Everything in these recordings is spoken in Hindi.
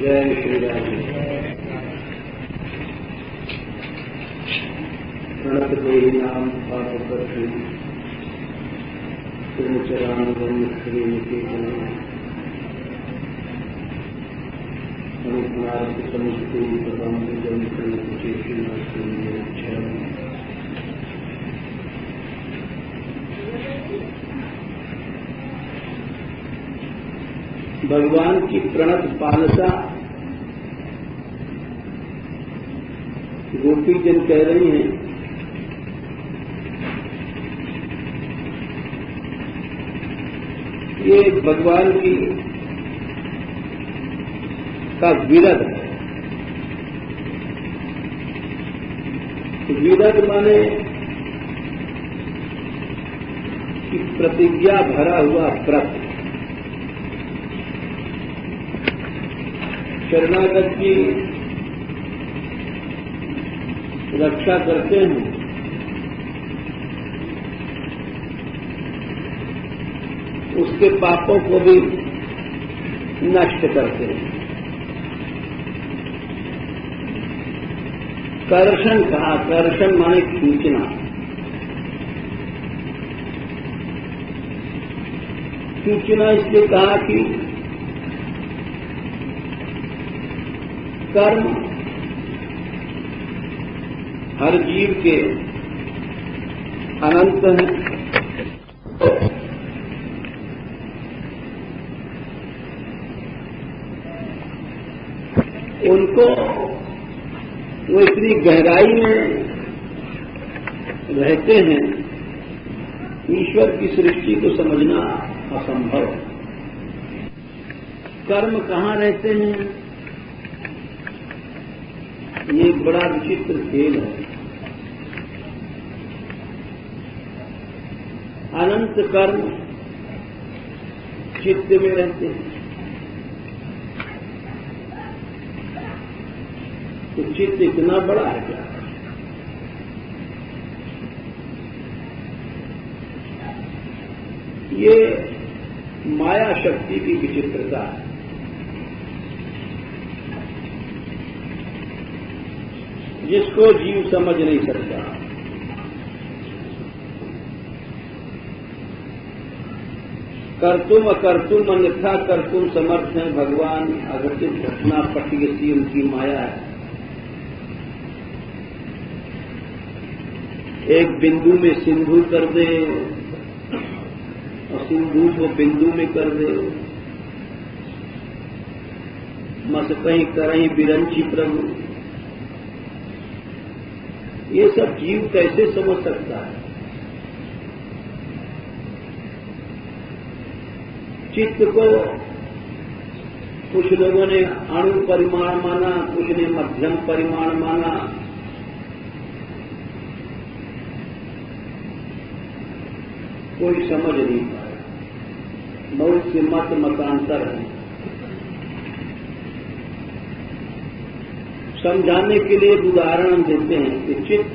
जय श्री राम। प्रणत देहि नाम पापकर्षि श्रीचरानंदम श्रीनिकेतन अनुस्मारक समुष्टि प्रदान जन भगवान की प्रणत पालसा गोपी जन कह रही हैं, ये भगवान की का विरध है। विरध माने कि प्रतिज्ञा भरा हुआ व्रत। शरणागत की रक्षा करते हैं, उसके पापों को भी नष्ट करते हैं। कर्षण कहा, कर्षण माने खींचना। खींचना इसलिए कहा कि कर्म हर जीव के अनंत हैं। उनको वो इतनी गहराई में रहते हैं, ईश्वर की सृष्टि को समझना असंभव। कर्म कहाँ रहते हैं, ये एक बड़ा विचित्र खेल है। अनंत कर्म चित्त में रहते हैं, तो चित्त इतना बड़ा है क्या? ये माया शक्ति की विचित्रता है। जिसको जीव समझ नहीं सकता। कर्तुम अकर्तुम अन्यथा कर्तुम समर्थ है भगवान। अघटित घटना पटियसी उनकी माया है। एक बिंदु में सिंधु कर दे और सिंधु को बिंदु में कर दे। मस कहीं करहीं बिरंची प्रभु। ये सब जीव कैसे समझ सकता है? चित्त को कुछ लोगों ने अणु परिमाण माना, कुछ ने मध्यम परिमाण माना। कोई समझ नहीं पाया। बहुत से मतांतर है। समझाने के लिए उदाहरण देते हैं कि चित्त,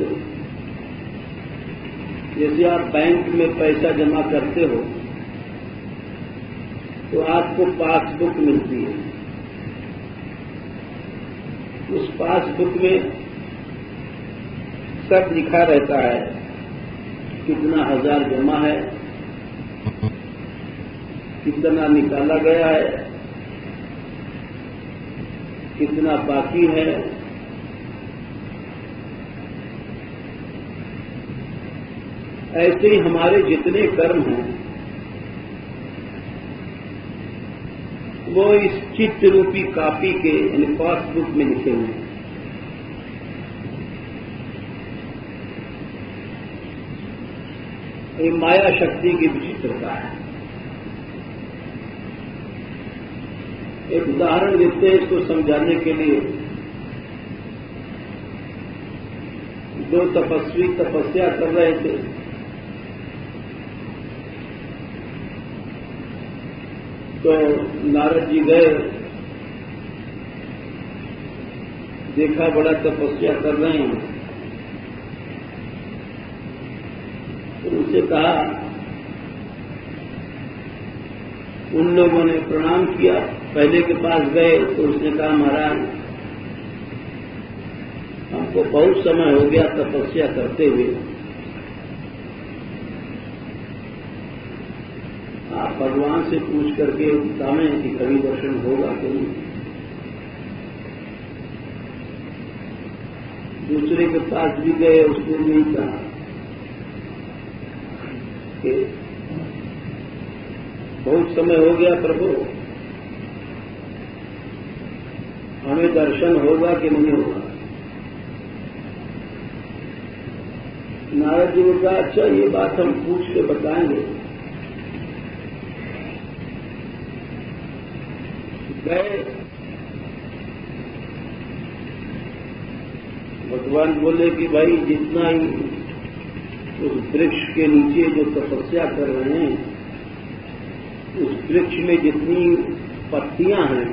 जैसे आप बैंक में पैसा जमा करते हो तो आपको पासबुक मिलती है। उस पासबुक में सब लिखा रहता है, कितना हजार जमा है, कितना निकाला गया है, कितना बाकी है। ऐसे ही हमारे जितने कर्म हैं वो इस चित्त रूपी कॉपी के यानी पासबुक में लिखे हुए हैं। ये माया शक्ति की विचित्रता है। एक उदाहरण देते हैं इसको समझाने के लिए। दो तपस्वी तपस्या कर रहे थे। तो नारद जी गए, देखा बड़ा तपस्या कर रहे हैं, तो उनसे कहा, उन लोगों ने प्रणाम किया। पहले के पास गए तो उसने कहा, महाराज हमको बहुत समय हो गया तपस्या करते हुए, आप भगवान से पूछ करके बताएं कि कभी दर्शन होगा कि नहीं। दूसरे के पास भी गए, उसने भी कहा कि बहुत समय हो गया प्रभु, हमें दर्शन होगा कि नहीं होगा। नारद जी ने कहा, अच्छा ये बात हम पूछ के बताएंगे। गए, भगवान बोले कि भाई जितना ही उस वृक्ष के नीचे जो तपस्या कर रहे हैं, उस वृक्ष में जितनी पत्तियां हैं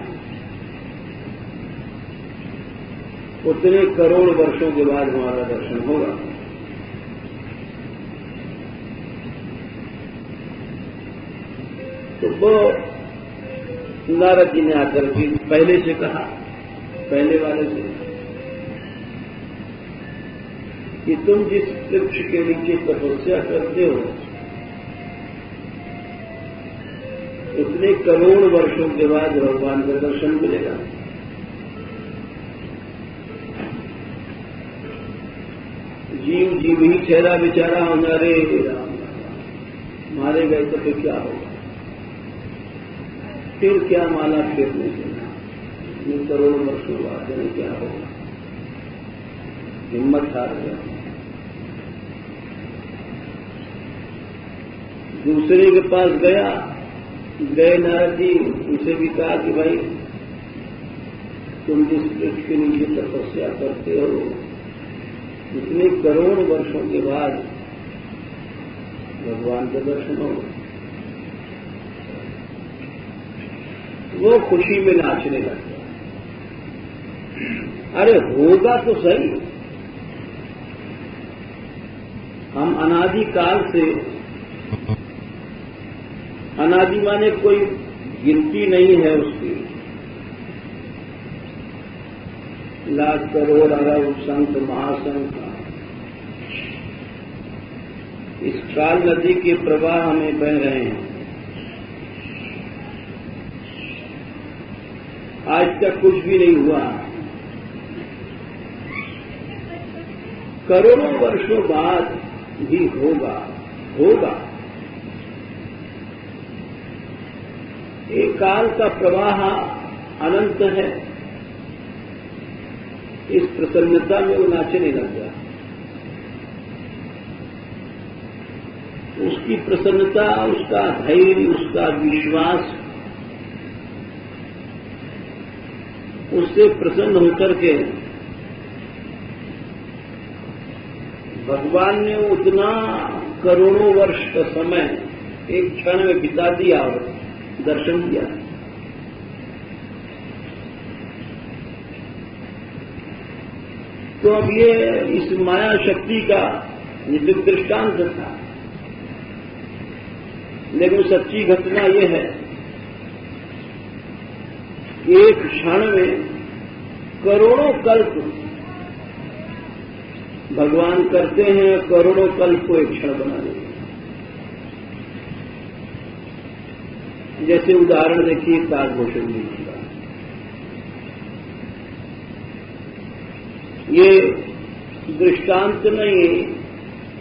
उतने करोड़ वर्षों के बाद हमारा दर्शन होगा। तो वो नारद जी ने आकर के पहले से कहा, पहले वाले से, कि तुम जिस वृक्ष के नीचे तपस्या करते हो उतने करोड़ वर्षों के बाद भगवान का दर्शन मिलेगा। जीव जीव ही ठहरा बेचारा होना, रे मारे गए तो फिर क्या होगा, फिर क्या माला फेरने देना, ये करोड़ वर्षों बाद क्या होगा, हिम्मत हार गया। दूसरे के पास गए नारद जी, उसे भी कहा कि भाई तुम जिस वृक्ष के नीचे तपस्या करते हो इतने करोड़ वर्षों के बाद भगवान का दर्शन होगा। वो खुशी में नाचने लग गया। अरे होगा तो सही, हम अनादिकाल से, अनादि माने कोई गिनती नहीं है उसकी, लाख करोड़ अरब संत महासंत, इस काल नदी के प्रवाह हमें बह रहे हैं। आज तक कुछ भी नहीं हुआ, करोड़ों वर्षों बाद भी होगा। एक काल का प्रवाह अनंत है। इस प्रसन्नता में वो नाचने लग गया। उसकी प्रसन्नता, उसका धैर्य, उसका विश्वास, उससे प्रसन्न होकर के भगवान ने उतना करोड़ों वर्ष का समय एक क्षण में बिता दिया और दर्शन दिया। तो अब ये इस माया शक्ति का नित्य दृष्टांत था, लेकिन सच्ची घटना ये है कि एक क्षण में करोड़ों कल्प भगवान करते हैं, करोड़ों कल्प को एक क्षण बना देते हैं। जैसे उदाहरण देखिए कालभूषण जी का, ये दृष्टांत नहीं है,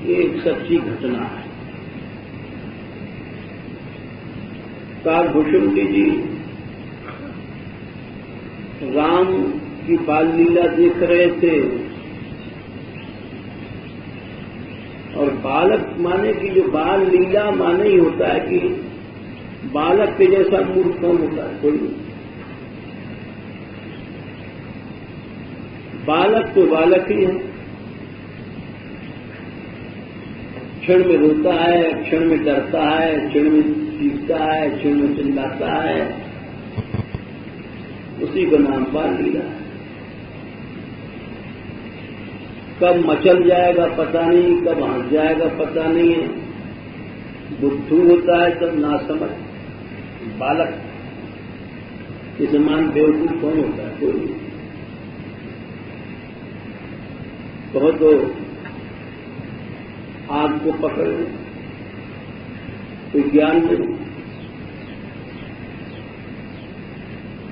ये एक सच्ची घटना है। कालभूषण जी राम की बाल लीला देख रहे थे, और बालक माने कि जो बाल लीला माने ही होता है कि बालक के जैसा मूर्ख कौन होता है, कोई नहीं। बालक तो बालक ही है, क्षण में रोता है, क्षण में डरता है, क्षण में सीखता है, क्षण में चिल्लाता है, उसी का नाम बाल लीला है। कब मचल जाएगा पता नहीं, कब हंस जाएगा पता नहीं है, बुद्धू होता है तब नासमझ बालक। इस समान बेवकूफ कौन होता है? कोई नहीं। कहो तो आग को पकड़ ले, कोई ज्ञान नहीं।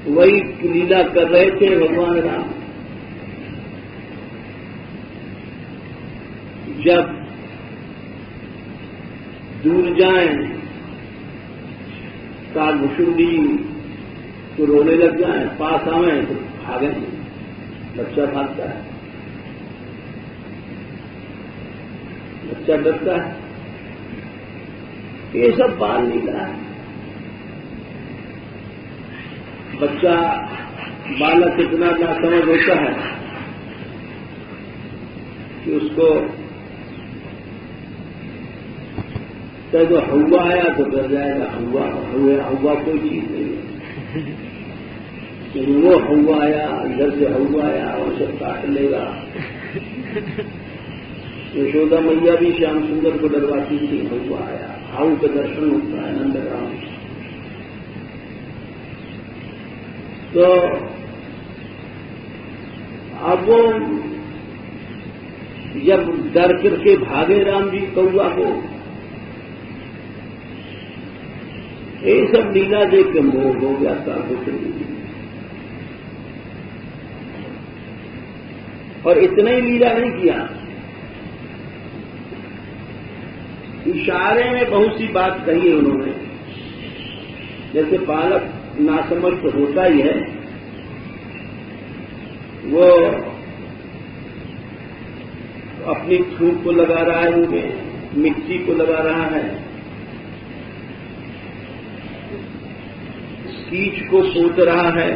वही लीला कर रहे थे भगवान राम। जब दूर जाएं, कालभूषुंडी तो रोने लग जाए, पास आवे तो भागे, बच्चा भागता है, बच्चा डरता है। ये सब बाल लीला है। बच्चा बालक इतना नासमझ होता है कि उसको चाहे तो हवा आया तो डर जाएगा। हवा कोई चीज नहीं है। वो हवा आया, अंदर से हवा आया और सब काट लेगा। यशोदा मैया भी श्याम सुंदर को डरवाती थी। हवा आया, हाउ का दर्शन होता है नंदराम। तो अब वो जब डर करके भागे राम जी कौआ को, ये सब लीला देख के मोह हो गया था कुछ नहीं। और इतना ही लीला नहीं किया, इशारे में बहुत सी बात कही है उन्होंने। जैसे बालक नासमझ तो होता ही है, वो अपनी थूक को लगा रहा है, उनमें मिट्टी को लगा रहा है, कीच को पोत रहा है।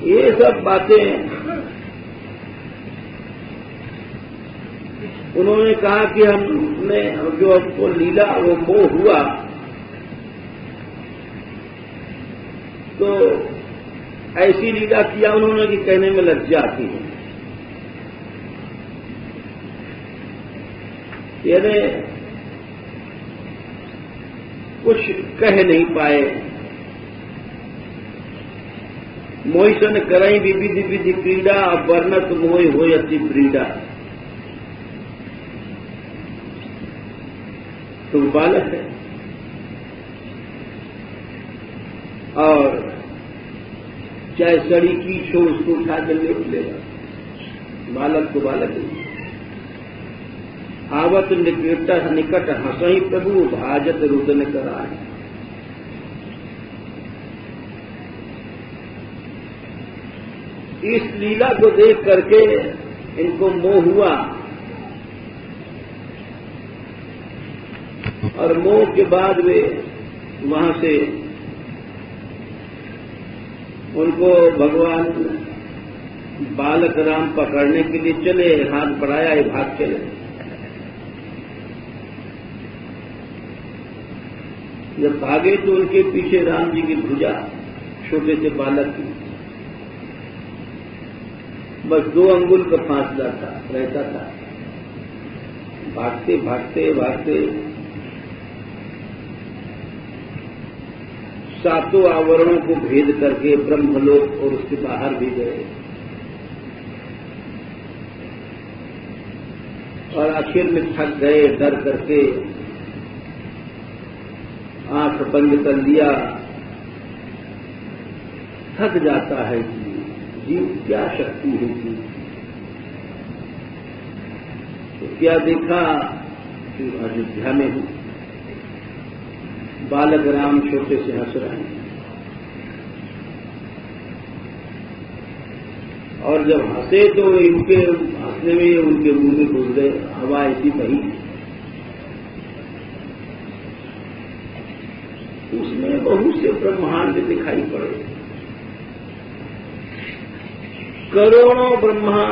ये सब बातें उन्होंने कहा कि हमने जो हमको लीला वो मोह हुआ तो ऐसी लीला किया उन्होंने कि कहने में लज्जा आती है। यानी कुछ कह नहीं पाए। मोहिसन करई विविधि विधि क्रीड़ा, वर्णत मोहि होय अति क्रीड़ा। तो बालक है और चाहे सड़ी कीच हो उसको उठा कर ले लेगा। बालक तो बालक है। आवत निकट हंसई प्रभु, भाजत रुदन कराए। इस लीला को देख करके इनको मोह हुआ और मोह के बाद वे वहां से उनको भगवान बालक राम पकड़ने के लिए चले, हाथ बढ़ाया, ये भाग चले। जब भागे तो उनके पीछे राम जी की भुजा छोटे से बालक की बस 2 अंगुल का फासला रहता था। भागते भागते भागते 7 आवरणों को भेद करके ब्रह्मलोक और उसके बाहर भी गए और आखिर में थक गए। डर करके आंख बंद कर लिया। थक जाता है जीव, क्या शक्ति है जीव। तो क्या देखा कि अयोध्या में हूं, बालक राम छोटे से हंस रहे हैं और जब हंसे तो इनके हंसने में उनके मुंह में घुस गए। हवा ऐसी बही, उसमें बहुत से ब्रह्मांड दिखाई पड़े। करोड़ों ब्रह्मा,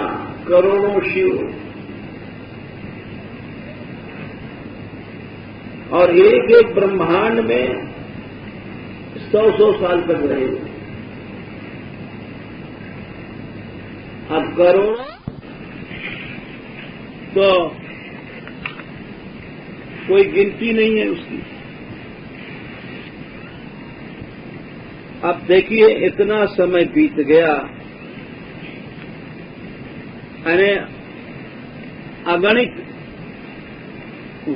करोड़ों शिव और एक एक ब्रह्मांड में 100-100 साल तक रहे। अब करोड़ों तो कोई गिनती नहीं है उसकी। अब देखिए इतना समय बीत गया, यानी अगणित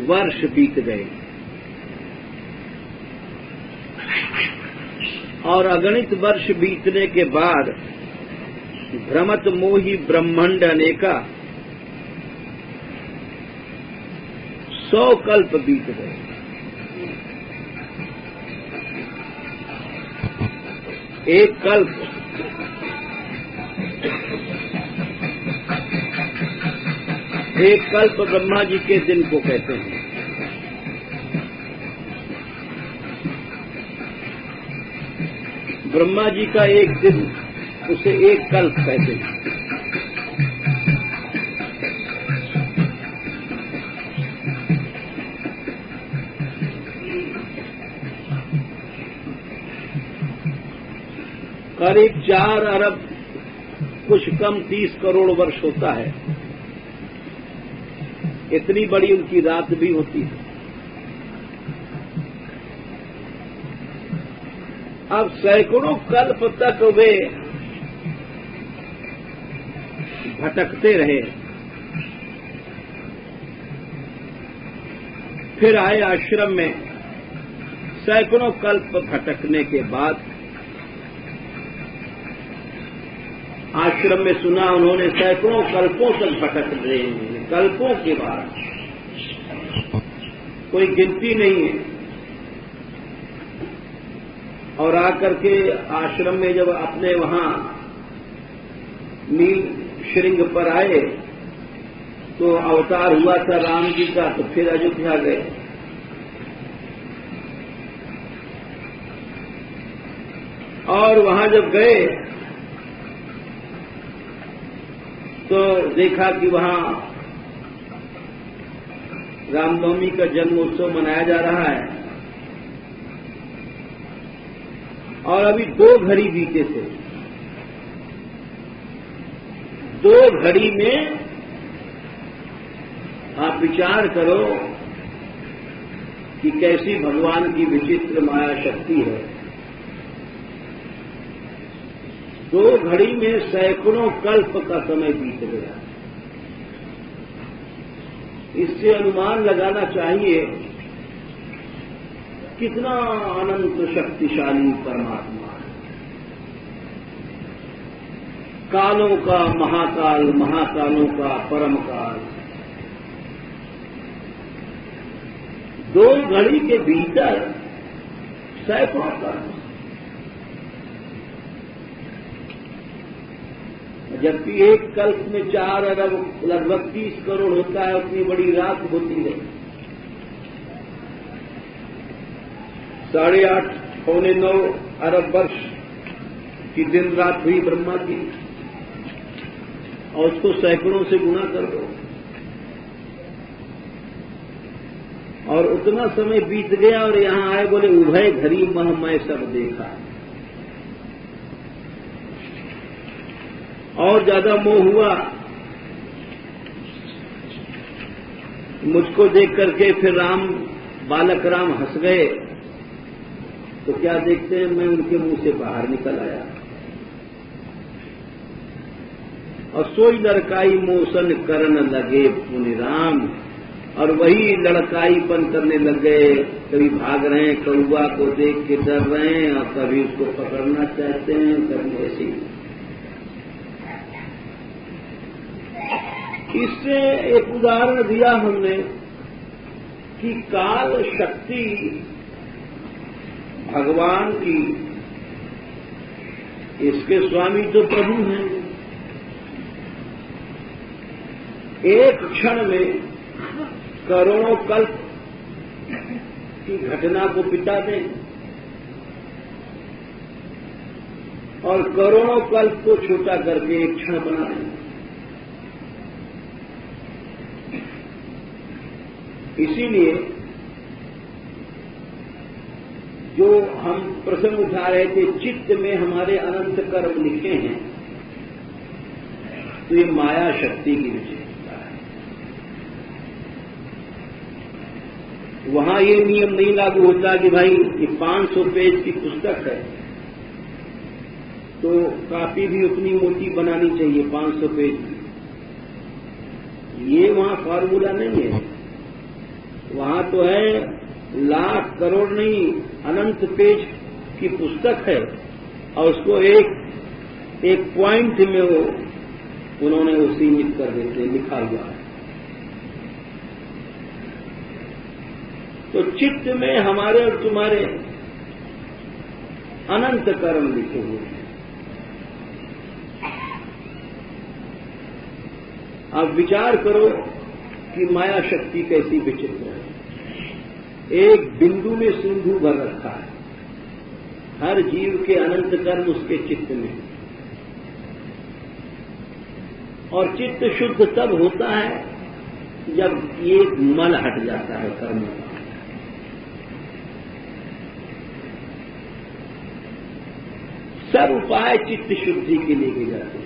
वर्ष बीत गए और अगणित वर्ष बीतने के बाद भ्रमत मोही ब्रह्मांड अनेका 100 कल्प बीत गए। एक कल्प ब्रह्मा जी के दिन को कहते हैं। ब्रह्मा जी का एक दिन, उसे एक कल्प कहते हैं। करीब 4 अरब कुछ कम 30 करोड़ वर्ष होता है। इतनी बड़ी उनकी रात भी होती है। अब सैकड़ों कल्प तक वे भटकते रहे। फिर आए आश्रम में। सैकड़ों कल्प भटकने के बाद आश्रम में सुना उन्होंने सैकड़ों कल्पों तक भटक रहे हैं। कल्पों के बाद कोई गिनती नहीं है। और आकर के आश्रम में जब अपने वहां नील श्रृंग पर आए तो अवतार हुआ था राम जी का, तो फिर अयोध्या गए। और वहां जब गए तो देखा कि वहां रामनवमी का जन्मोत्सव मनाया जा रहा है। और अभी 2 घड़ी बीते थे। 2 घड़ी में आप विचार करो कि कैसी भगवान की विचित्र माया शक्ति है। 2 घड़ी में सैकड़ों कल्प का समय बीत गया। इससे अनुमान लगाना चाहिए कितना अनंत शक्तिशाली परमात्मा है। कालों का महाकाल, महाकालों का परम काल। 2 घड़ी के भीतर सैकड़ों कल्प। जबकि एक कल्प में 4 अरब लगभग 30 करोड़ होता है, उतनी बड़ी रात होती है। 8.5 पौने 9 अरब वर्ष की दिन रात हुई ब्रह्मा की, और उसको सैकड़ों से गुणा कर दो और उतना समय बीत गया। और यहां आए बोले उभय घड़ी मह मैं सब देखा। और ज्यादा मोह हुआ मुझको देख करके। फिर बालक राम हंस गए तो क्या देखते हैं, मैं उनके मुंह से बाहर निकल आया। और सोई लड़काई मोशन करन लगे पुनि राम। और वही लड़काईपन करने लग गए। कभी भाग रहे हैं, कौवा को देख के डर रहे हैं, और कभी उसको पकड़ना चाहते हैं, कभी ऐसी। इससे एक उदाहरण दिया हमने कि काल शक्ति भगवान की, इसके स्वामी तो प्रभु हैं। एक क्षण में करोड़ों कल्प की घटना को पिटा दें और करोड़ों कल्प को छोटा करके एक क्षण बना दें। इसीलिए जो हम प्रसंग उठा रहे थे, चित्त में हमारे अनंत कर्म लिखे हैं, तो ये माया शक्ति की विशेषता है। वहां ये नियम नहीं लागू होता कि भाई ये 500 पेज की पुस्तक है तो कापी भी उतनी मोटी बनानी चाहिए, 500 पेज की। ये वहां फार्मूला नहीं है। वहां तो है लाख करोड़ नहीं, अनंत पेज की पुस्तक है, और उसको एक पॉइंट में उन्होंने वो सीमित कर देते, लिखा हुआ है। तो चित्त में हमारे और तुम्हारे अनंत कर्म लिखे हुए हैं। आप विचार करो कि माया शक्ति कैसी विचित्र है। एक बिंदु में सिंधु भर रखा है। हर जीव के अनंत कर्म उसके चित्त में, और चित्त शुद्ध तब होता है जब एक मल हट जाता है कर्म का। सब उपाय चित्त शुद्धि के लिए किए जाते हैं।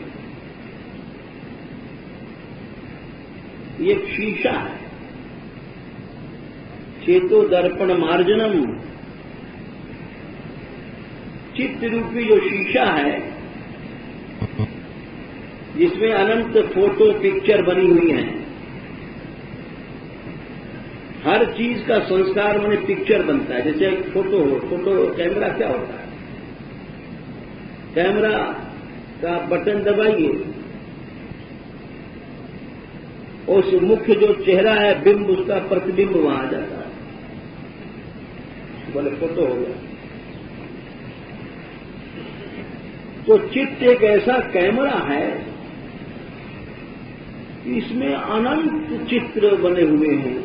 ये शीशा है, चेतो दर्पण मार्जनम। चित्त रूपी जो शीशा है, जिसमें अनंत फोटो पिक्चर बनी हुई हैं। हर चीज का संस्कार माने पिक्चर बनता है। जैसे एक फोटो हो, फोटो कैमरा क्या होता है? कैमरा का बटन दबाइए, उस मुख्य जो चेहरा है, बिंब, उसका प्रतिबिंब वहां आ जाता है, बोले फोटो हो गया। तो चित्त एक ऐसा कैमरा है, इसमें अनंत चित्र बने हुए हैं।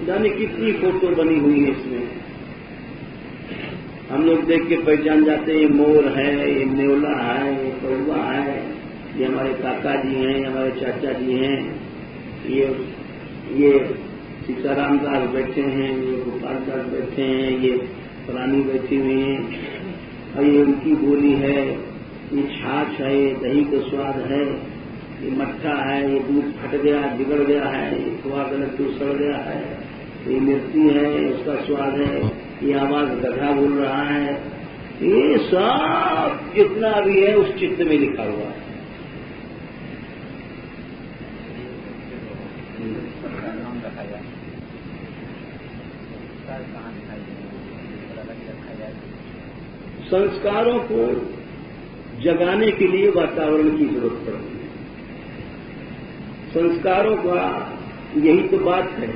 जाने कितनी फोटो बनी हुई है इसमें। हम लोग देख के पहचान जाते हैं, मोर है, ये नेवला है, ये कौवा है, ये हमारे काका जी हैं, हमारे चाचा जी हैं, ये सीताराम दास बैठे हैं, ये गोपाल दास बैठे हैं, ये प्राणी बैठी हुई हैं, और ये उनकी बोली है, ये छाछ है, ये दही का स्वाद है, ये मट्ठा है, ये दूध फट गया, बिगड़ गया है, ये खोआ गलत तो सड़ गया है, ये मिर्ची है, उसका स्वाद है, ये आवाज गधा बोल रहा है। ये सब जितना भी है उस चित्त में लिखा हुआ है। संस्कारों को जगाने के लिए वातावरण की जरूरत पड़ती है। संस्कारों का यही तो बात है,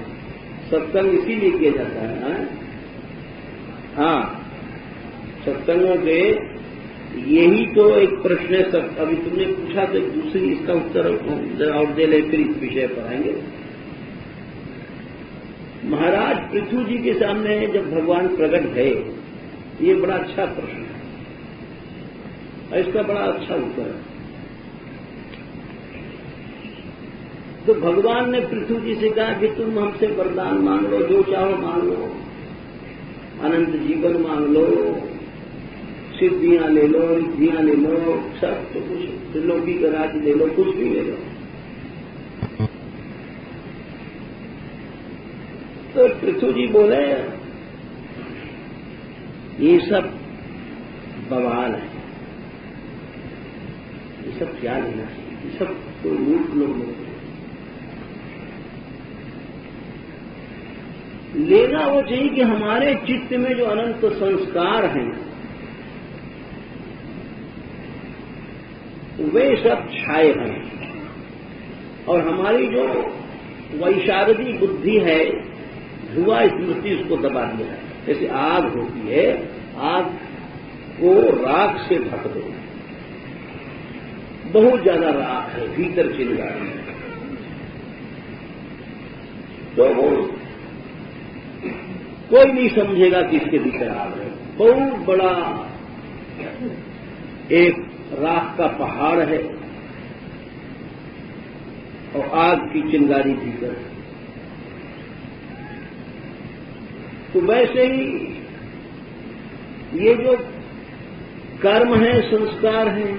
सत्संग इसीलिए किया जाता है। हाँ, सत्संगों के यही तो एक प्रश्न है। सब अभी तुमने पूछा तो दूसरी इसका उत्तर जरा और दे ले, फिर इस विषय पर आएंगे। महाराज पृथु जी के सामने जब भगवान प्रकट भये, ये बड़ा अच्छा प्रश्न है, इसका बड़ा अच्छा उत्तर है। तो भगवान ने पृथु जी से कहा कि तुम हमसे वरदान मांग लो, जो चाहो मांग लो, अनंत जीवन मांग लो, सिद्धियां ले लो, रिद्धियां ले लो, सब तो कुछ, त्रिलोकी का राज्य ले लो, कुछ भी ले लो। तो पृथु जी बोले, ये सब बवाल है, ये सब क्या लेना चाहिए, ये सब तो मूर्ख लोग लेना वो चाहिए कि हमारे चित्त में जो अनंत संस्कार हैं वे सब छाए हैं, और हमारी जो वैशारदी बुद्धि है, धुआ स्मृति, उसको दबा दिया है। जैसे आग होती है, आग को राख से ढक दो, बहुत ज्यादा राख है, भीतर चिंगारी है, तो वो कोई नहीं समझेगा कि इसके भीतर आग है। बहुत बड़ा एक राख का पहाड़ है और आग की चिंगारी भीतर है। तो वैसे ही ये जो कर्म है, संस्कार है,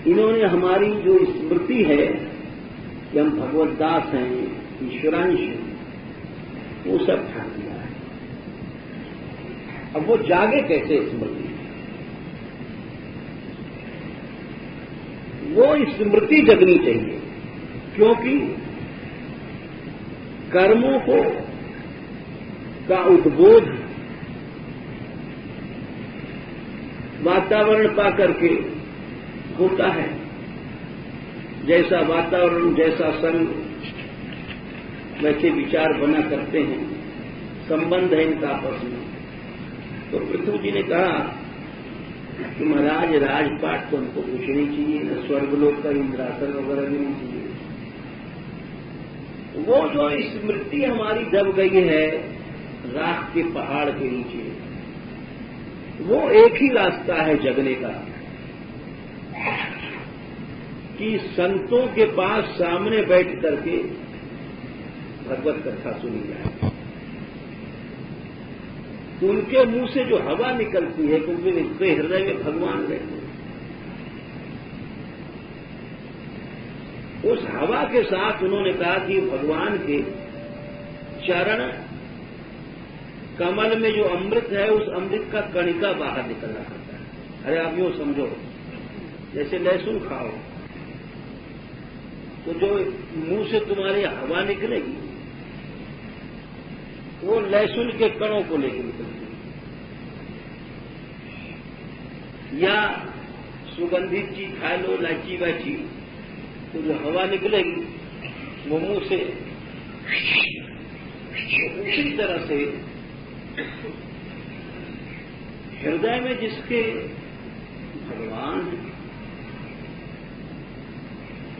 इन्होंने हमारी जो स्मृति है कि हम भगवद्दास हैं, ईश्वरांश हैं, वो सब ढक दिया है। अब वो जागे कैसे स्मृति? वो स्मृति जगनी चाहिए, क्योंकि कर्मों का उद्बोध वातावरण पा करके होता है। जैसा वातावरण, जैसा संग, वैसे विचार बना करते हैं, संबंध है इनका आपस में। तो पृथ्वी जी ने कहा कि महाराज राजपाट तो हमको कुछ नहीं चाहिए, न स्वर्गलोक का इंद्रासन वगैरह भी नहीं चाहिए। वो जो स्मृति हमारी दब गई है राख के पहाड़ के नीचे, वो एक ही रास्ता है जगने का कि संतों के पास सामने बैठ करके भगवत कथा सुनी जाए। तो उनके मुंह से जो हवा निकलती है, क्योंकि उनके हृदय में भगवान रहते हैं, उस हवा के साथ उन्होंने कहा कि भगवान के चरण कमल में जो अमृत है, उस अमृत का कणिका बाहर निकलना करता है। अरे आप यूं समझो, जैसे लहसुन खाओ तो जो मुंह से तुम्हारी हवा निकलेगी वो लहसुन के कणों को लेकर निकलती है। या सुगंधित चीज खा लो, इलायची वायची, तो जो हवा निकलेगी वो मुंह से, उसी तरह से हृदय में जिसके भगवान है,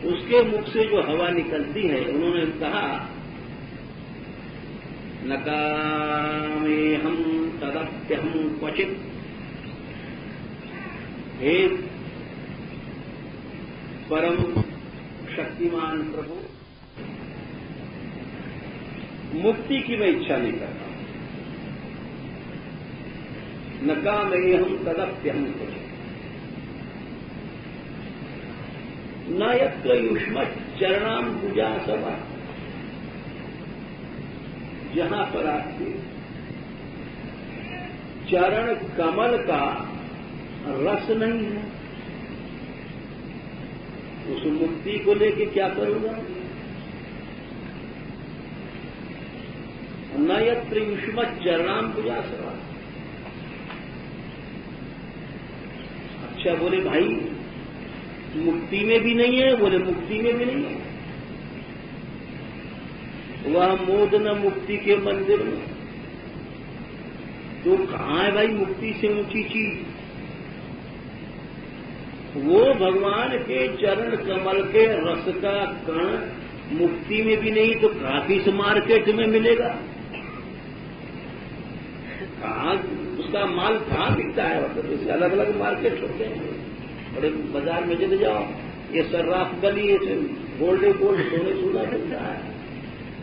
उसके मुख से जो हवा निकलती है, उन्होंने कहा नकामे हम तदप्यहम क्वचित, हे परम शक्तिमान प्रभु, मुक्ति की मैं इच्छा नहीं करता। नकामे हम तदप्यहम क्वचित, न यत्र युष्मत् चरणाम पूजा सभा, जहां पर आपके चरण कमल का रस नहीं है, उस मुक्ति को लेके क्या करूंगा। न यत्र युष्मत् चरणाम पूजा सभा। अच्छा, बोले भाई मुक्ति में भी नहीं है, बोले मुक्ति में भी नहीं है। वह मोदन मुक्ति के मंदिर में, तो कहां है भाई मुक्ति से ऊंची चीज। वो भगवान के चरण कमल के रस का कण मुक्ति में भी नहीं तो किस मार्केट में मिलेगा। कहां उसका माल कहां बिकता है, मतलब इसके अलग अलग मार्केट होते हैं। बड़े बाजार में चले जाओ, ये सर्राफ गली, ये गोल्डे गोल्ड सोने सोना मिलता है,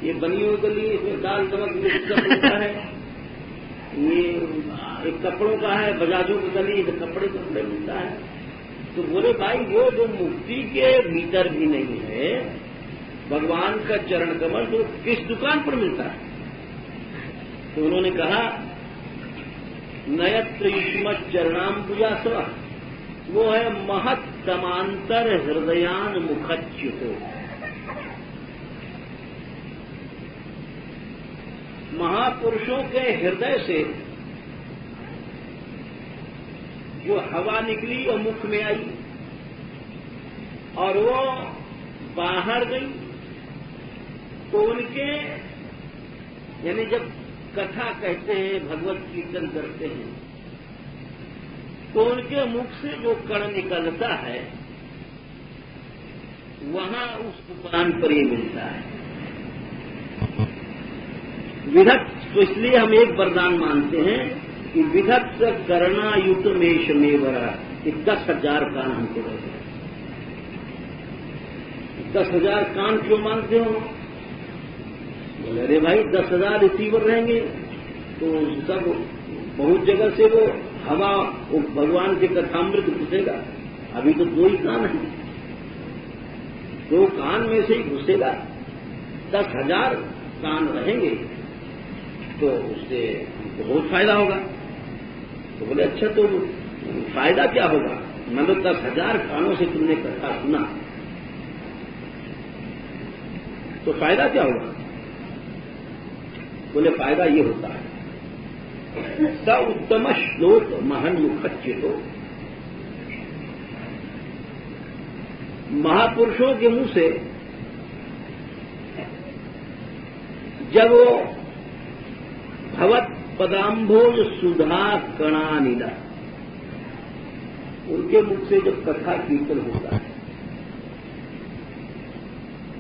ये बनियों गली, इसमें दाल नमक मिर्च मिलता है, ये एक कपड़ों का है, बजाजों की गली, तो कपड़े मिलता है। तो बोले भाई वो जो मुक्ति के भीतर भी नहीं है भगवान का चरण कमल, तो किस दुकान पर मिलता है। तो उन्होंने कहा नयत्र युष्मत् चरणाम पूजा सवा, वो है महत्तमांतर हृदयान मुखच्युतो। महापुरुषों के हृदय से जो हवा निकली और मुख में आई और वो बाहर गई, तो उनके, यानी जब कथा कहते हैं, भगवत कीर्तन करते हैं, तो उनके मुख से जो कण निकलता है वहां उस दुकान पर ही मिलता है। विधत्त, तो इसलिए हम एक वरदान मानते हैं कि विधत्त करना युत मेष में वरा, 10,000 कान हमको रहते हैं। 10,000 कान क्यों मांगते हो? बोले अरे भाई 10,000 रिसीवर रहेंगे तो सब बहुत जगह से वो हवा, वो भगवान के कथामृत घुसेगा। अभी तो 2 ही कान है, 2 कान में से ही घुसेगा। 10,000 कान रहेंगे तो उससे हमको बहुत फायदा होगा। तो बोले अच्छा, तो फायदा क्या होगा? मतलब 10,000 कानों से तुमने कथा सुना तो फायदा क्या होगा? बोले फायदा ये होता है, स उत्तम श्लोक महन्मुखच्चितो, महापुरुषों के मुंह से जब वो भवत पदाम्भोज सुधा कणानिला, उनके मुख से जब कथा कीर्तन होता है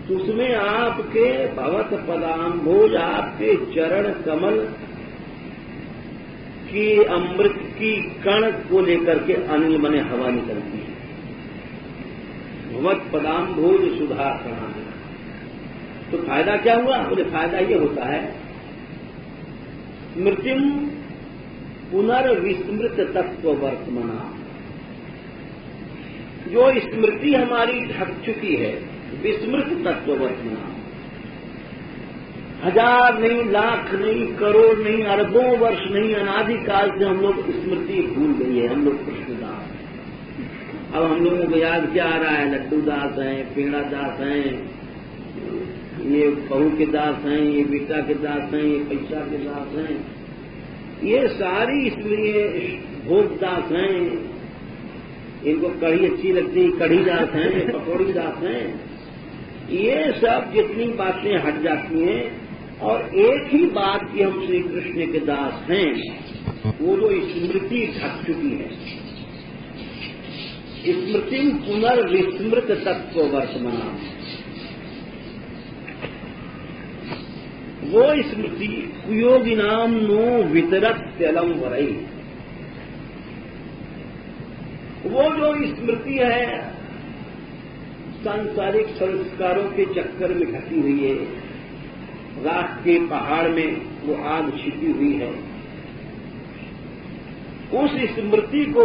तो उसमें आपके भवत पदाम्भोज, आपके चरण कमल की अमृत की कण को लेकर के अनिल मने हवा निकलती है। भवत पदाम्भोज सुधा कणानिला, तो फायदा क्या हुआ? बोले फायदा ये होता है, स्मृतिम पुनर्विस्मृत तत्व वर्तमना, जो स्मृति हमारी ढक चुकी है, विस्मृत तत्व वर्तमना, 1000 नहीं, लाख नहीं, करोड़ नहीं, अरबों वर्ष नहीं, अनादिकाल से हम लोग स्मृति भूल गई है। हम लोग कृष्णदास, अब हम लोगों को याद क्या आ रहा है? लड्डू दास हैं, पेड़ा दास हैं, ये बहू के दास हैं, ये बेटा के दास हैं, ये पैसा के दास हैं, ये सारी इसलिए भोग दास हैं, इनको कढ़ी अच्छी लगती है, कढ़ी दास हैं, पकौड़ी दास हैं, ये सब जितनी बातें हट जाती हैं और एक ही बात की हम श्री कृष्ण के दास हैं, वो जो स्मृति ढक चुकी है, स्मृति पुनर्विस्मृत तत्व वर्तमान, वो स्मृति कुयोगिनाम नो वितरत्यलम वरई, वो जो स्मृति है सांसारिक संस्कारों के चक्कर में ढकी हुई है, राख के पहाड़ में वो आग छिपी हुई है, उस स्मृति को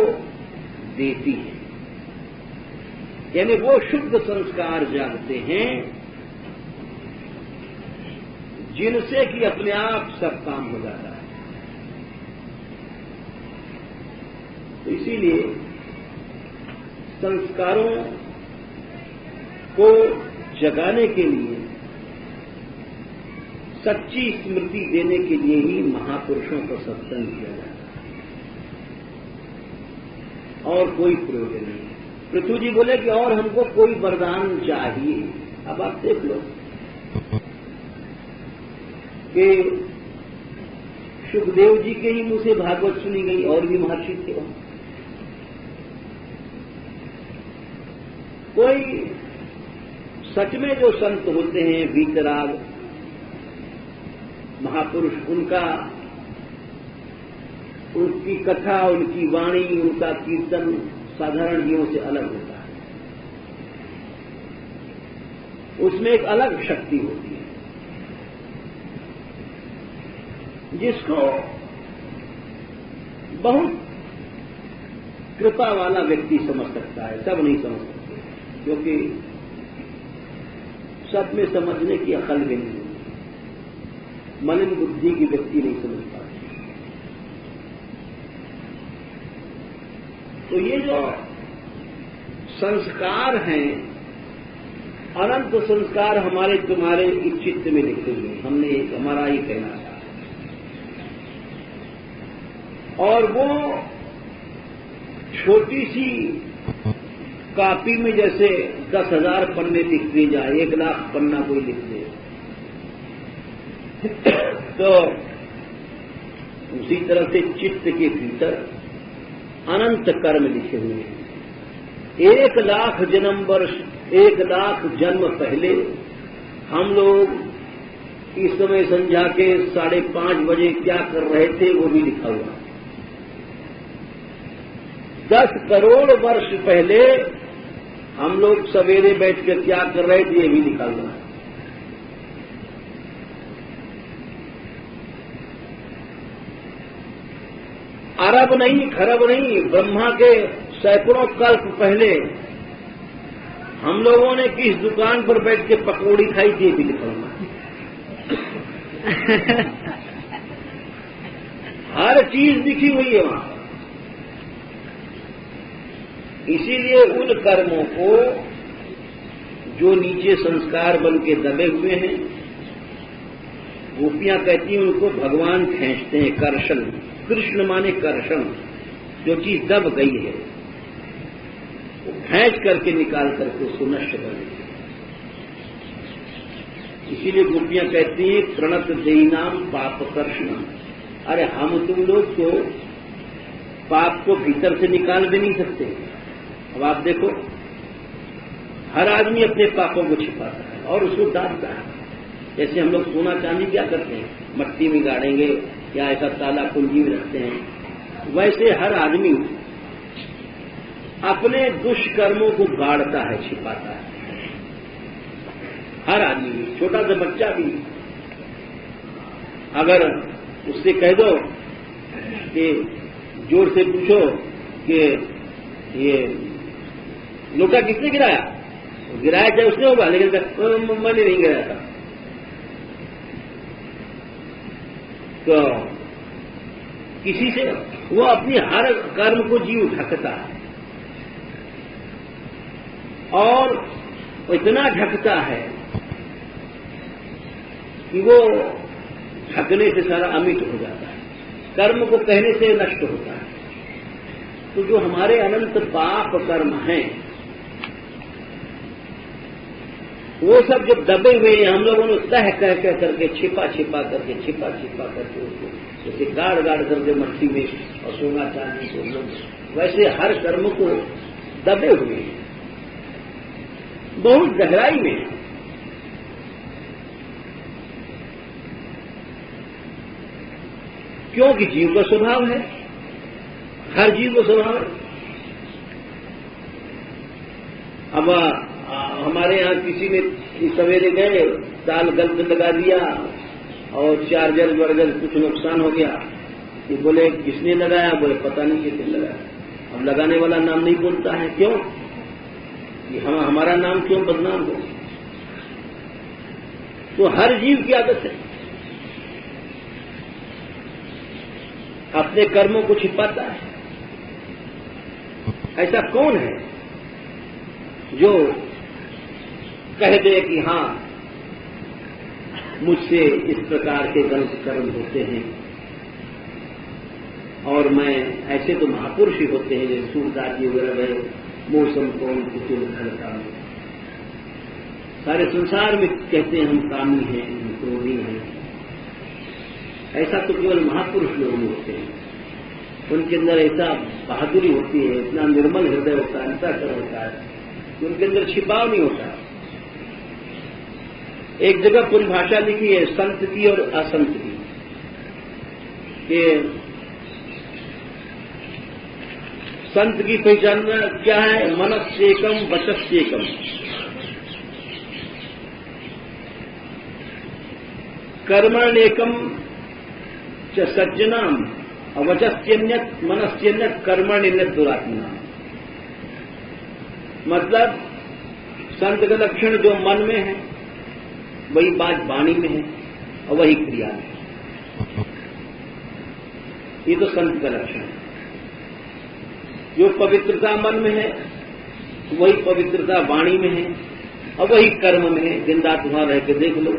देती है। यानी वो शुद्ध संस्कार जागते हैं जिनसे कि अपने आप सब काम हो जाता है। तो इसीलिए संस्कारों को जगाने के लिए, सच्ची स्मृति देने के लिए ही महापुरुषों का सत्संग किया जाता है, और कोई प्रयोजन नहीं। पृथ्वी जी बोले कि और हमको कोई वरदान चाहिए। अब आप देख लो कि सुखदेव जी के ही मुंह से भागवत सुनी गई, और भी महर्षि थे वहां। कोई सच में जो संत होते हैं, वीतराग महापुरुष, उनकी कथा, उनकी वाणी, उनका कीर्तन साधारण जीवों से अलग होता है। उसमें एक अलग शक्ति होती है जिसको बहुत कृपा वाला व्यक्ति समझ सकता है, सब नहीं समझ सकते, क्योंकि सब में समझने की अकल भी नहीं होती, मलिन बुद्धि की व्यक्ति नहीं समझ पाती। तो ये जो संस्कार हैं, अनंत संस्कार हमारे तुम्हारे चित्त में लिखे हुए, हमने हमारा ही कहना था। और वो छोटी सी कापी में जैसे 10,000 पन्ने लिखते जाए, 1,00,000 पन्ना कोई लिख दे, तो उसी तरह से चित्त के भीतर अनंत कर्म लिखे हुए हैं। 1,00,000 जन्म वर्ष, 1,00,000 जन्म पहले हम लोग इस समय संध्या के 5:30 बजे क्या कर रहे थे वो भी लिखा हुआ। 10 करोड़ वर्ष पहले हम लोग सवेरे बैठकर क्या कर रहे थे ये भी लिखा हुआ है। अरब नहीं, खरब नहीं, ब्रह्मा के सैकड़ों कल्प पहले हम लोगों ने किस दुकान पर बैठ के पकौड़ी खाई थी भी लिखा हुआ। हर चीज लिखी हुई है वहां। इसीलिए उन कर्मों को जो नीचे संस्कार बन के दबे हुए हैं, गोपियां कहती हैं उनको भगवान खींचते हैं, कर्षण। कृष्ण माने कर्षण, जो चीज दब गई है वो खींच करके निकाल करके उसको नष्ट कर देते। इसीलिए गोपियां कहती हैं प्रणत देनाम पाप कर्षण। अरे हम तुम लोग तो पाप को भीतर से निकाल भी नहीं सकते। अब आप देखो, हर आदमी अपने पापों को छिपाता है और उसको दाबता है। जैसे हम लोग सोना चांदी क्या करते हैं, मट्टी में गाड़ेंगे या ऐसा ताला कुंजी में रखते हैं, वैसे हर आदमी अपने दुष्कर्मों को गाड़ता है, छिपाता है। हर आदमी, छोटा सा बच्चा भी, अगर उससे कह दो कि जोर से पूछो कि ये लोटा किसने गिराया, गिराया चाहे उसने होगा, लेकिन मैंने नहीं गिराया था, तो किसी से वो अपनी हर कर्म को जी ढकता है और वो इतना ढकता है कि वो ढकने से सारा अमिट हो जाता है, कर्म को कहने से नष्ट होता है। तो जो हमारे अनंत पाप कर्म हैं वो सब जब दबे हुए हैं, हम लोगों ने तह कह कह करके छिपा छिपा करके उसको जैसे गाड़ करके मट्टी में और सोना चांदी को लोग, वैसे हर कर्म को दबे हुए हैं, बहुत गहराई में। क्योंकि जीव का स्वभाव है, हर जीव का स्वभाव है। अब हमारे यहाँ किसी ने सवेरे गए, ताल गलत लगा दिया और चार्जर वर्जर कुछ नुकसान हो गया। ये बोले किसने लगाया, बोले पता नहीं किसने लगाया। अब लगाने वाला नाम नहीं बोलता है, क्यों? हमारा नाम क्यों बदनाम हो? तो हर जीव की आदत है, अपने कर्मों को छिपाता है। ऐसा कौन है जो कह दे कि हां मुझसे इस प्रकार के गलत कर्म होते हैं, और मैं, ऐसे तो महापुरुष ही होते हैं जैसे सूरदास जी वगैरह गए, मौसम कौन कुछ करता है। सारे संसार में कहते हैं हम कामी हैं, हम क्रोधी हैं। ऐसा तो केवल महापुरुष लोग होते हैं, उनके अंदर ऐसा बहादुरी होती है, इतना निर्मल हृदय होता है, अंतःकरण होता है कि उनके अंदर छिपाव नहीं होता। एक जगह परिभाषा लिखी है संत की और असंत की, कि संत की पहचान क्या है? मनस्येकम वचस्येकम। कर्मण्येकम च सज्जनाम अवचस्यन्यत मनस्यन्यत कर्मण्यन्यत दुरात्मना। मतलब संत का लक्षण जो मन में है वही बात वाणी में है और वही क्रिया में है। ये तो संत का लक्षण है। जो पवित्रता मन में है वही पवित्रता वाणी में है और वही कर्म में है। दिन रात वहां रह के देख लो,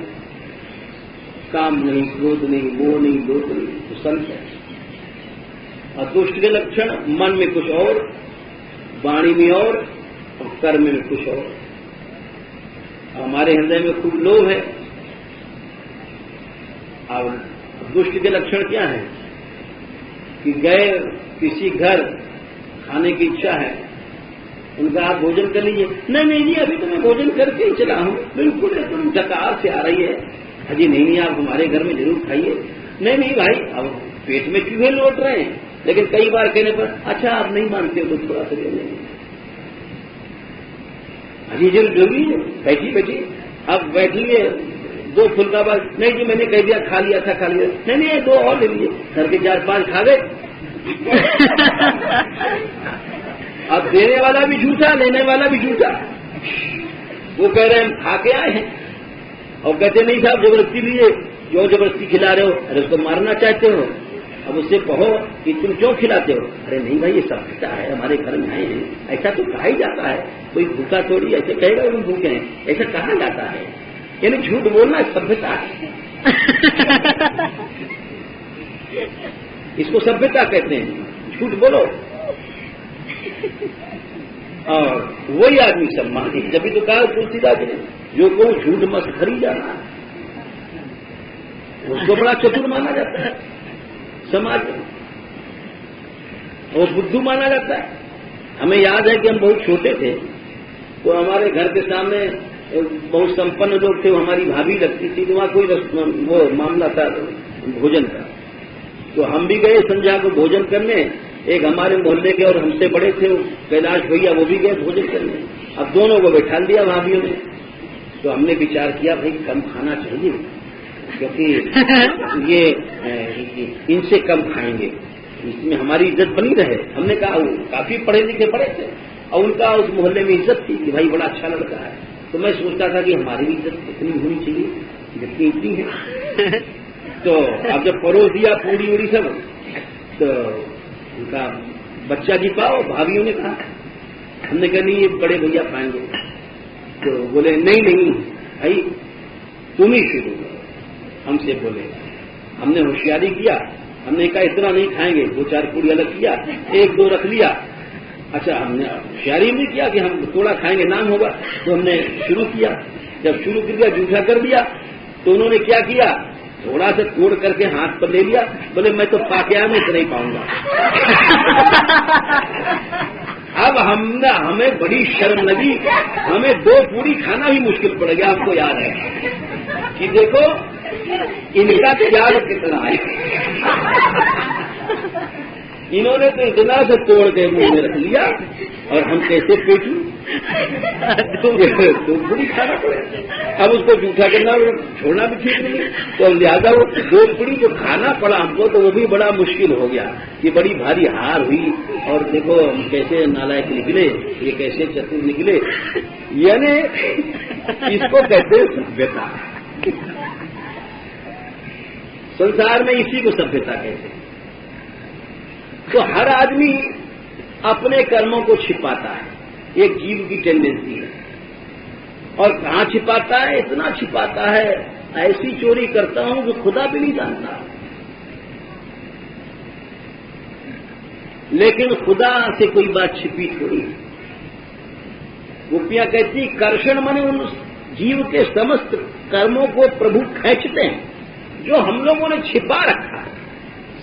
काम नहीं, क्रोध नहीं, मोह नहीं, लोभ नहीं, तो संत है। और दुष्ट के लक्षण मन में कुछ और, वाणी में और कर्म में कुछ और। हमारे हृदय में खूब लोभ है। और दुष्ट के लक्षण क्या है कि गए किसी घर, खाने की इच्छा है, उनका आप भोजन कर लीजिए। नहीं जी, अभी तो मैं भोजन करके ही चला हूं, बिल्कुल एकदम डकार से आ रही है। अजी नहीं, आप हमारे घर में जरूर खाइए। नहीं भाई, अब पेट में चूहे लौट रहे हैं, लेकिन कई बार कहने पर अच्छा आप नहीं मानते हो तो थोड़ा सा ले लेंगे। अजी जो भी बैठी अब बैठिए, 2 फुल्का बाद, नहीं जी मैंने कह दिया, खा लिया था। नहीं 2 और ले लीजिए, घर के 4-5 खा गए। अब देने वाला भी झूठा, लेने वाला भी झूठा। वो कह रहे हैं हम खा के आए हैं, और कहते नहीं साहब जबरदस्ती लिए, जो जबरदस्ती खिला रहे हो, अरे उसको मारना चाहते हो। अब उससे कहो कि तुम क्यों खिलाते हो? अरे नहीं भाई, ये सभ्यता है, हमारे घर में आए हैं, ऐसा तो कहा ही जाता है। कोई भूखा थोड़ी ऐसे कहेगा तुम भूखे हैं, ऐसा कहा जाता है। यानी झूठ बोलना सभ्यता है। इसको सभ्यता कहते हैं, झूठ बोलो। और वही आदमी सम्मान है। जब भी तो कहा तुलसीदास जी ने, जो को झूठ मत खरी जाना, उसको बड़ा चतुर माना जाता है समाज में, और बुद्धू माना जाता है। हमें याद है कि हम बहुत छोटे थे तो हमारे घर के सामने बहुत संपन्न लोग थे, वो हमारी भाभी लगती थी, तो वहां कोई वो मामला था भोजन का, तो हम भी गए संध्या को भोजन करने। एक हमारे मोहल्ले के और हमसे बड़े थे कैलाश भैया, वो भी गए भोजन करने। अब दोनों को बैठा दिया भाभीयों ने। तो हमने विचार किया भाई कम खाना चाहिए, क्योंकि ये इनसे कम खाएंगे, इसमें हमारी इज्जत बनी रहे। हमने कहा वो काफी पढ़े लिखे पढ़े थे और उनका उस मोहल्ले में इज्जत थी कि भाई बड़ा अच्छा लड़का है। तो मैं सोचता था कि हमारी भी इज्जत इतनी होनी चाहिए जितनी इतनी है। तो अब जब परोस दिया पूरी उड़ी सब, तो उनका बच्चा जी पाओ, भाभीयों ने कहा। हमने कहा नहीं, ये बड़े भैया खाएंगे। तो बोले नहीं नहीं भाई तुम ही शुरू करो, हमसे बोले। हमने होशियारी किया, हमने कहा इतना नहीं खाएंगे, 2-4 पूरी अलग किया, 1-2 रख लिया। अच्छा, हमने होशियारी नहीं किया कि हम थोड़ा खाएंगे नाम होगा, तो हमने शुरू किया। जब शुरू किया जूठा कर दिया, तो उन्होंने क्या किया, थोड़ा सा तोड़ करके हाथ पर ले लिया। बोले मैं तो पाकिया में नहीं पाऊंगा। अब हमें बड़ी शर्म लगी, हमें 2 पूरी खाना भी मुश्किल पड़ गया। आपको याद है कि देखो इनका त्याग कितना है। इन्होंने तो इतना से तोड़ के मुंह में रख लिया और हम कैसे पेटू, तो पूरी खाना पड़े। अब उसको जूठा करना छोड़ना भी ठीक नहीं, तो लिहाजा वो 2 पूरी जो खाना पड़ा हमको, तो वो भी बड़ा मुश्किल हो गया कि बड़ी भारी हार हुई। और देखो कैसे नालायक निकले, ये कैसे चतुर निकले। यानी इसको कहते हैं सभ्यता। संसार में इसी को सभ्यता कहते हैं। तो हर आदमी अपने कर्मों को छिपाता है, एक जीव की टेंडेंसी है। और कहां छिपाता है? इतना छिपाता है, ऐसी चोरी करता हूं जो खुदा भी नहीं जानता। लेकिन खुदा से कोई बात छिपी थोड़ी। गोपियां कहती कर्षण माने उन जीव के समस्त कर्मों को प्रभु खींचते हैं जो हम लोगों ने छिपा रखा है।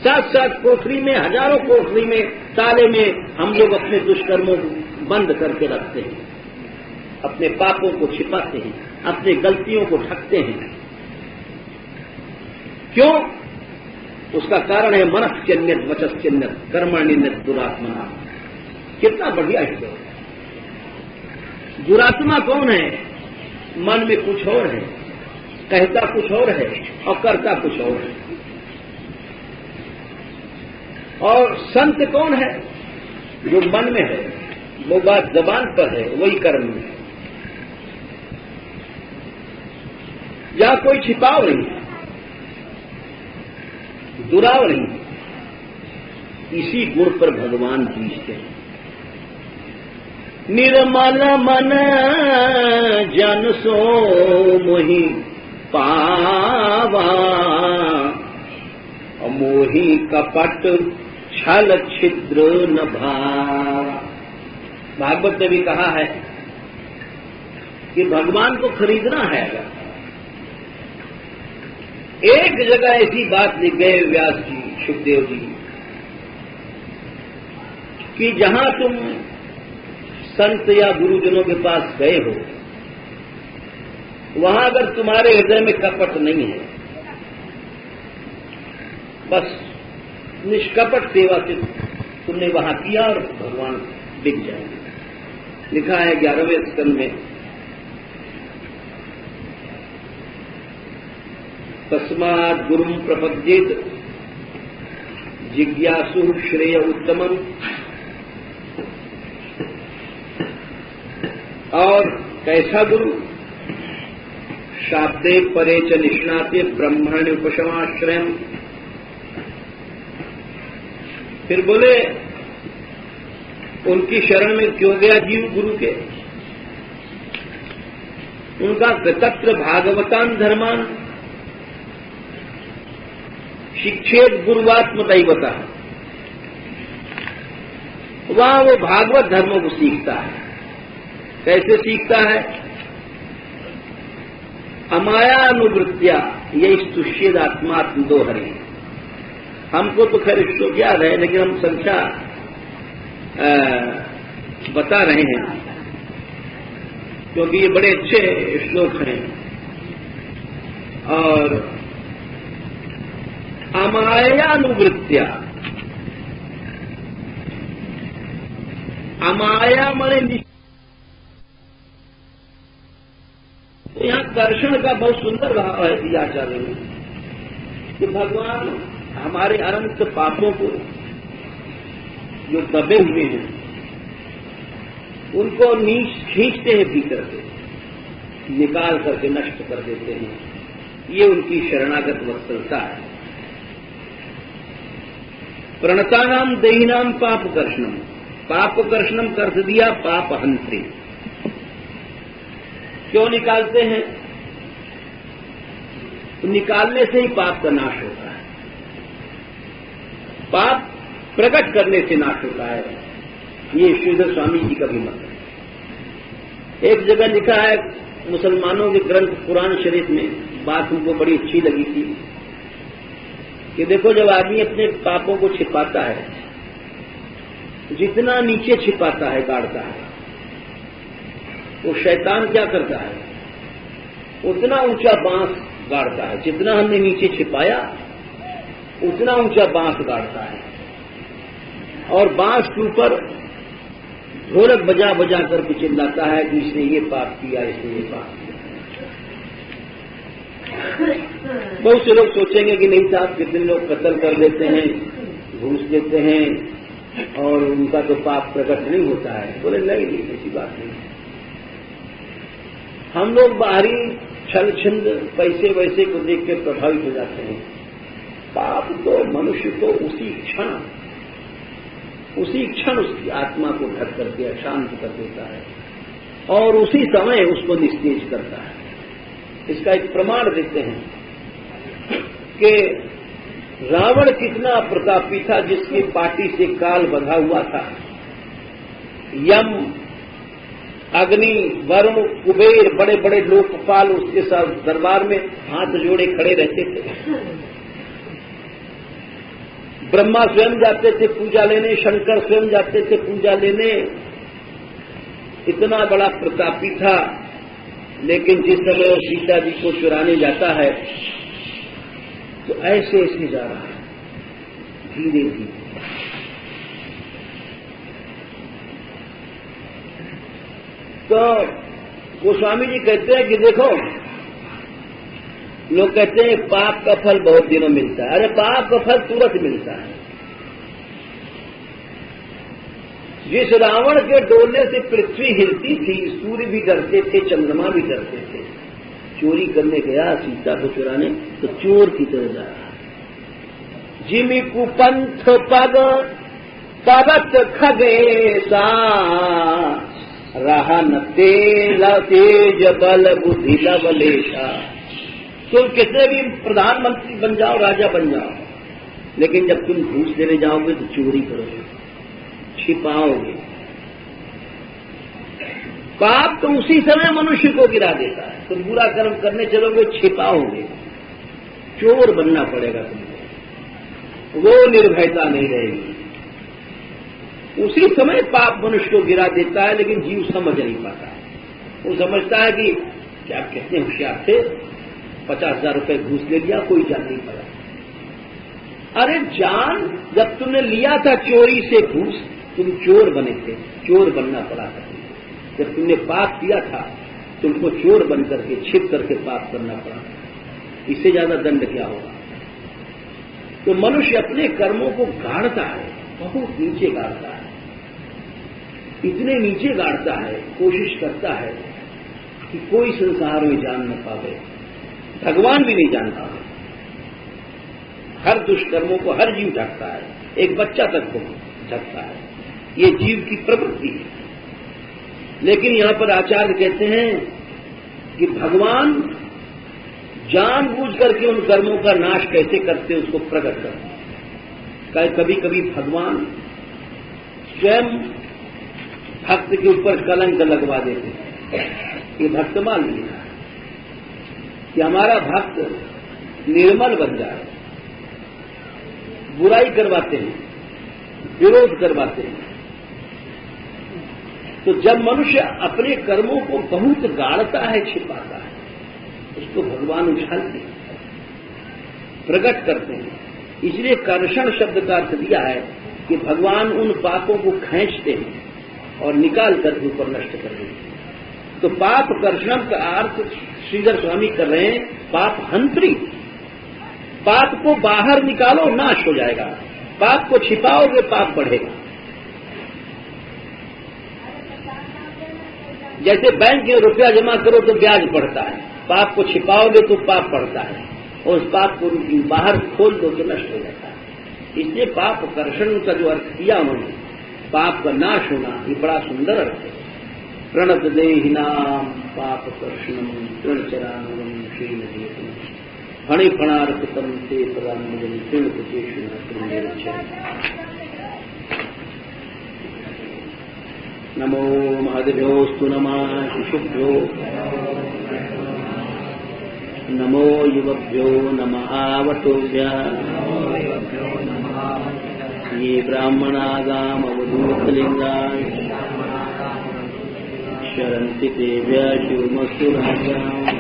7-7 कोठरी में, हजारों कोठरी में, ताले में हम लोग अपने दुष्कर्मों को बंद करके रखते हैं, अपने पापों को छिपाते हैं, अपनी गलतियों को ढकते हैं। क्यों? उसका कारण है मनश्चन्यत वचश्चन्यत कर्मण्यत दुरात्मना। कितना बढ़िया है। दुरात्मा कौन है? मन में कुछ और है, कहता कुछ और है और करता कुछ और है। और संत कौन है? जो मन में है, वो बात जबान पर है, वही कर्म में है। जहां कोई छिपाव नहीं है, दुराव नहीं, इसी गुण पर भगवान बीजते हैं। निर्मल मन जन सो मोहि पावा, मोहि कपट छल छिद्र न भावा। भागवत ने भी कहा है कि भगवान को खरीदना है। एक जगह ऐसी बात लिख गए व्यास जी, सुखदेव जी, कि जहां तुम संत या गुरुजनों के पास गए हो, वहां अगर तुम्हारे हृदय में कपट नहीं है, बस निष्कपट सेवा से तुमने वहां किया और भगवान बिक जाएंगे। लिखा है 11वें स्कंद में, तस्मात् गुरुं प्रपद्येत जिज्ञासु श्रेय उत्तमम्। और कैसा गुरु? शाब्दे परे च निष्णाते ब्रह्मण्य उपशमाश्रयम्। फिर बोले उनकी शरण में क्यों गया जीव गुरु के? उनका तत्र भागवतान धर्मान शिक्षेत गुरुवात्म दैवता, वहां वो भागवत धर्मों को सीखता है। कैसे सीखता है? अमायानुवृत्तिया ये स्तुष्येद आत्मात्म दो हरि। हमको तो खैर श्लोक याद है, लेकिन हम संख्या बता रहे हैं क्योंकि ये बड़े अच्छे श्लोक हैं। और अमायानुवृत्तिया, अमाया माने तो यहां दर्शन का बहुत सुंदर भाव है दिया आचार्य ने कि भगवान हमारे अनंत पापों को जो दबे हुए हैं उनको खींचते हैं, भीतर से निकाल करके नष्ट कर देते हैं। ये उनकी शरणागत वत्सलता है। प्रणतानाम देहिनाम पाप कर्षणम, पाप कर्षणम कर दिया पाप हंत्री। क्यों निकालते हैं? तो निकालने से ही पाप का नाश होता है। पाप प्रकट करने से नाश होता है। ये श्रीधर स्वामी जी का भी मत है। एक जगह लिखा है मुसलमानों के ग्रंथ कुरान शरीफ में, बात उनको बड़ी अच्छी लगी थी कि देखो जब आदमी अपने पापों को छिपाता है, जितना नीचे छिपाता है गाड़ता है, वो शैतान क्या करता है? उतना ऊंचा बांस गाड़ता है। जितना हमने नीचे छिपाया उतना ऊंचा बांस गाड़ता है और बांस के ऊपर ढोलक बजा बजा करके चिल्लाता है कि इसने ये पाप किया, इसने ये पाप किया। बहुत से लोग सोचेंगे कि नहीं साहब, कितने लोग कत्ल कर देते हैं, घूस देते हैं और उनका तो पाप प्रकट नहीं होता है। बोले नहीं, ऐसी बात नहीं। हम लोग बाहरी छल छंद पैसे वैसे को देख के प्रभावित हो जाते हैं। पाप तो मनुष्य को उसी क्षण उसकी आत्मा को ढक करके अशांत कर देता है और उसी समय उसको निस्तेज करता है। इसका एक प्रमाण देते हैं कि रावण कितना प्रतापी था, जिसकी पाटी से काल बंधा हुआ था। यम, अग्नि, वरुण, कुबेर, बड़े बड़े लोकपाल उसके साथ दरबार में हाथ जोड़े खड़े रहते थे। ब्रह्मा स्वयं जाते थे पूजा लेने, शंकर स्वयं जाते थे पूजा लेने। इतना बड़ा प्रतापी था, लेकिन जिस समय वो सीता जी को चुराने जाता है तो ऐसे ऐसे जा रहा है, धीरे धीरे। तो गोस्वामी जी कहते हैं कि देखो, लोग कहते हैं पाप का फल बहुत दिनों मिलता है। अरे पाप का फल तुरंत मिलता है। जिस रावण के डोलने से पृथ्वी हिलती थी, सूर्य भी डरते थे, चंद्रमा भी डरते थे। चोरी करने गया सीता को चुराने, तो चोर की तरह जा रहा है। जिमी कुपंथ पग पवत खगेसा, रहा न तेज बल बुद्धि लवलेशा। तुम कितने भी प्रधानमंत्री बन जाओ, राजा बन जाओ, लेकिन जब तुम घूस देने जाओगे तो चोरी करोगे, छिपाओगे। पाप तो उसी समय मनुष्य को गिरा देता है। तुम बुरा कर्म करने चलोगे, छिपाओगे, चोर बनना पड़ेगा तुमको, वो निर्भयता नहीं रहेगी। उसी समय पाप मनुष्य को गिरा देता है, लेकिन जीव समझ नहीं पाता। वो समझता है कि क्या कितने होशियार थे, 50,000 रुपए घूस ले लिया, कोई जान नहीं पड़ा। अरे जान, जब तुमने लिया था चोरी से घूस, तुम चोर बने थे, चोर बनना पड़ा था। जब तुमने पाप किया था, तुमको चोर बन करके, छिप करके पाप करना पड़ा। इससे ज्यादा दंड क्या होगा? तो मनुष्य अपने कर्मों को गाड़ता है, बहुत नीचे गाड़ता है। इतने नीचे गाड़ता है, कोशिश करता है कि कोई संसार में जान न पावे, भगवान भी नहीं जान पावे। हर दुष्कर्मों को हर जीव ढकता है, एक बच्चा तक को ढकता है। ये जीव की प्रवृत्ति है। लेकिन यहां पर आचार्य कहते हैं कि भगवान जानबूझ करके उन कर्मों का नाश कैसे करते उसको प्रकट करते। कभी कभी भगवान स्वयं भक्त के ऊपर कलंक लगवा देते हैं। ये भक्त मान लिया कि हमारा भक्त निर्मल बन जाए, बुराई करवाते हैं, विरोध करवाते हैं। तो जब मनुष्य अपने कर्मों को बहुत गाड़ता है, छिपाता है, उसको भगवान उछालते हैं, प्रकट करते हैं। इसलिए कर्षण शब्द का अर्थ दिया है कि भगवान उन पापों को खींचते हैं और निकाल करके ऊपर नष्ट कर देते हैं। तो पाप कर्षण का अर्थ श्रीधर स्वामी कर रहे हैं, पाप हंत्री। पाप को बाहर निकालो, नाश हो जाएगा। पाप को छिपाओगे, पाप बढ़ेगा। जैसे बैंक में रुपया जमा करो तो ब्याज बढ़ता है, पाप को छिपाओगे तो पाप बढ़ता है, और उस पाप को बाहर खोल दो तो नष्ट हो जाता है। इसलिए पाप कर्षण का जो अर्थ किया उन्होंने, पाप का नाश होना, ये बड़ा सुंदर अर्थ है। प्रणत देहिनाम पाप कर्षणम तृणचरांगम श्रीनदेशम फणिफणार्पितम ते पदाम्बुजम तृणकुचेषु। नमो महद्भ्योऽस्तु नमः शिशुभ्यो, नमो युवभ्यो नमः आवटोभ्यः। ये ब्राह्मणागामवधूतलिङ्गाः शरन्ति तेभ्यः शिवमस्तु राजाम्।